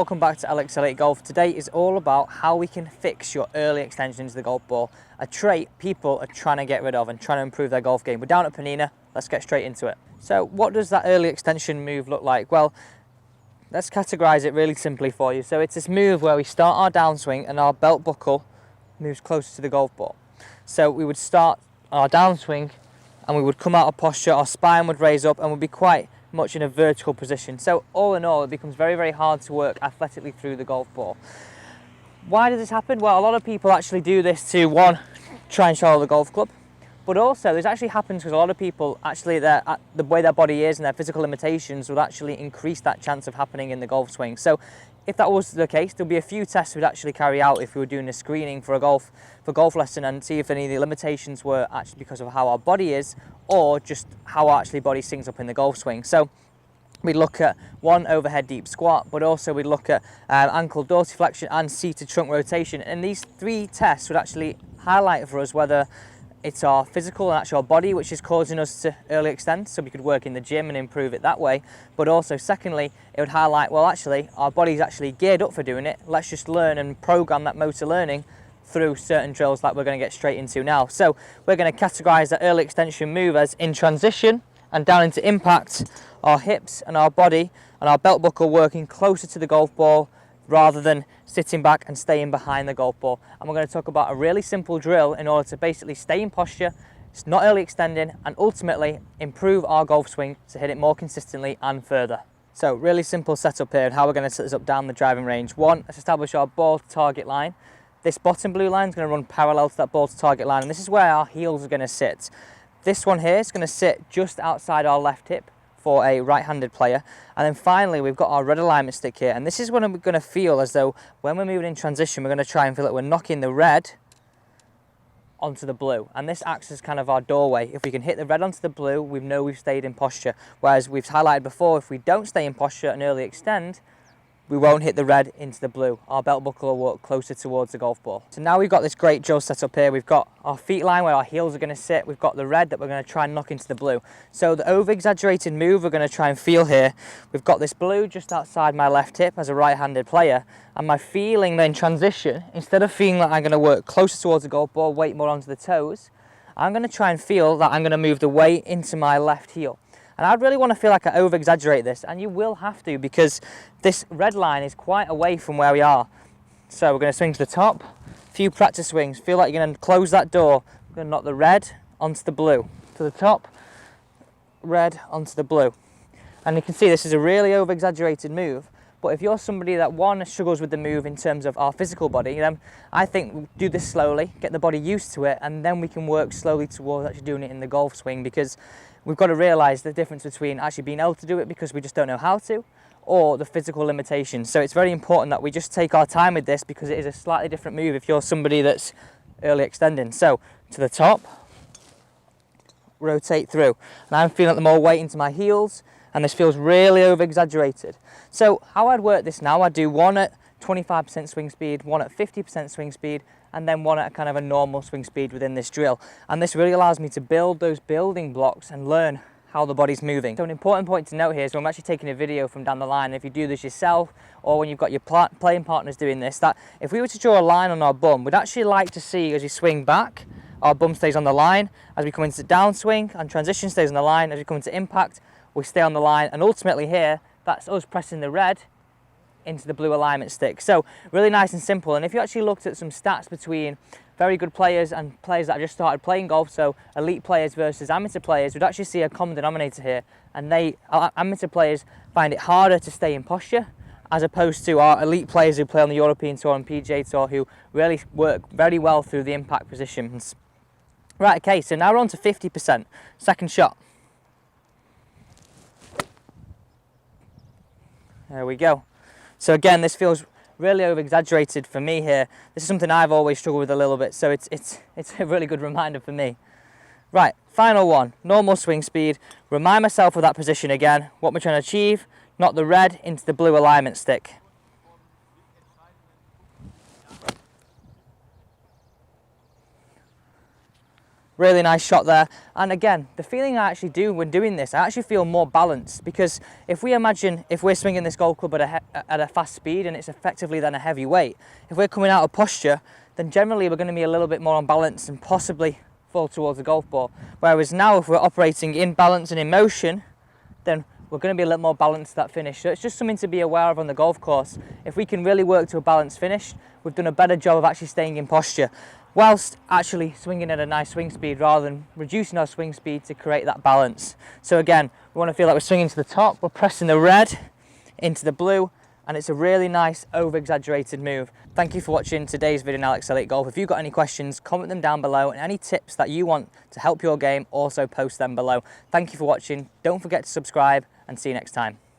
welcome back to AlexElliottGolf. Today is all about how we can fix your early extension into the golf ball, a trait people are trying to get rid of and trying to improve their golf game. We're down at Panina, let's get straight into it. So what does that early extension move look like? Well, let's categorize it really simply for you. So it's this move where we start our downswing and our belt buckle moves closer to the golf ball. So we would start our downswing and we would come out of posture, our spine would raise up and would be quite much in a vertical position. So all in all, it becomes very, very hard to work athletically through the golf ball. Why does this happen? Well, a lot of people actually do this to, one, try and shallow the golf club, but also this actually happens because a lot of people actually, the way their body is and their physical limitations would actually increase that chance of happening in the golf swing. So if that was the case, there'll be a few tests we'd actually carry out if we were doing a screening for a golf lesson and see if any of the limitations were actually because of how our body is or just how our actually body sinks up in the golf swing. So we'd look at one, overhead deep squat, but also we'd look at ankle dorsiflexion and seated trunk rotation. And these three tests would actually highlight for us whether it's our physical and actual body which is causing us to early extend, so we could work in the gym and improve it that way. But also secondly, it would highlight, well, actually our body's actually geared up for doing it. Let's just learn and program that motor learning through certain drills that we're going to get straight into now. So we're going to categorize that early extension move as in transition and down into impact, our hips and our body and our belt buckle working closer to the golf ball rather than sitting back and staying behind the golf ball. And we're going to talk about a really simple drill in order to basically stay in posture, it's not early extending, and ultimately improve our golf swing to hit it more consistently and further. So really simple setup here and how we're going to set this up down the driving range. One, let's establish our ball to target line. This bottom blue line is going to run parallel to that ball to target line, and this is where our heels are going to sit. This one here is going to sit just outside our left hip for a right-handed player. And then finally, we've got our red alignment stick here. And this is when we're going to feel as though when we're moving in transition, we're going to try and feel that we're knocking the red onto the blue. And this acts as kind of our doorway. If we can hit the red onto the blue, we know we've stayed in posture. Whereas we've highlighted before, if we don't stay in posture and early extend, we won't hit the red into the blue. Our belt buckle will walk closer towards the golf ball. So now we've got this great drill set up here. We've got our feet line where our heels are going to sit. We've got the red that we're going to try and knock into the blue. So the over-exaggerated move we're going to try and feel here, we've got this blue just outside my left hip as a right-handed player. And my feeling then transition, instead of feeling like I'm going to work closer towards the golf ball, weight more onto the toes, I'm going to try and feel that I'm going to move the weight into my left heel. And I really want to feel like I over-exaggerate this, and you will have to because this red line is quite away from where we are. So we're going to swing to the top, a few practice swings, feel like you're going to close that door, we're going to knock the red onto the blue, to the top, red onto the blue. And you can see this is a really over-exaggerated move, but if you're somebody that one struggles with the move in terms of our physical body, then I think do this slowly, get the body used to it, and then we can work slowly towards actually doing it in the golf swing, because we've got to realise the difference between actually being able to do it because we just don't know how to, or the physical limitations. So it's very important that we just take our time with this because it is a slightly different move if you're somebody that's early extending. So to the top, rotate through. And I'm feeling the more weight into my heels, and this feels really over exaggerated. So how I'd work this now, I'd do one at 25% swing speed, one at 50% swing speed, and then one at a kind of a normal swing speed within this drill. And this really allows me to build those building blocks and learn how the body's moving. So an important point to note here is when I'm actually taking a video from down the line, if you do this yourself or when you've got your playing partners doing this, that if we were to draw a line on our bum, we'd actually like to see as you swing back, our bum stays on the line. As we come into downswing and transition stays on the line. As we come into impact, we stay on the line. And ultimately here, that's us pressing the red into the blue alignment stick. So really nice and simple. And if you actually looked at some stats between very good players and players that have just started playing golf, so elite players versus amateur players, we'd actually see a common denominator here. And amateur players find it harder to stay in posture as opposed to our elite players who play on the European Tour and PGA Tour, who really work very well through the impact positions. Right, okay, so now we're on to 50%. Second shot. There we go. So again, this feels really over-exaggerated for me here. This is something I've always struggled with a little bit, so it's a really good reminder for me. Right, final one, normal swing speed. Remind myself of that position again. What we're trying to achieve, knock the red into the blue alignment stick. Really nice shot there. And again, the feeling I actually do when doing this, I actually feel more balanced, because if we imagine if we're swinging this golf club at a fast speed and it's effectively then a heavy weight, if we're coming out of posture, then generally we're going to be a little bit more unbalanced and possibly fall towards the golf ball. Whereas now if we're operating in balance and in motion, then we're going to be a little more balanced at that finish. So it's just something to be aware of on the golf course. If we can really work to a balanced finish, we've done a better job of actually staying in posture, whilst actually swinging at a nice swing speed rather than reducing our swing speed to create that balance. So again, we want to feel like we're swinging to the top, we're pressing the red into the blue, and it's a really nice over-exaggerated move. Thank you for watching today's video on Alex Elliott Golf. If you've got any questions, comment them down below, and any tips that you want to help your game, also post them below. Thank you for watching. Don't forget to subscribe, and see you next time.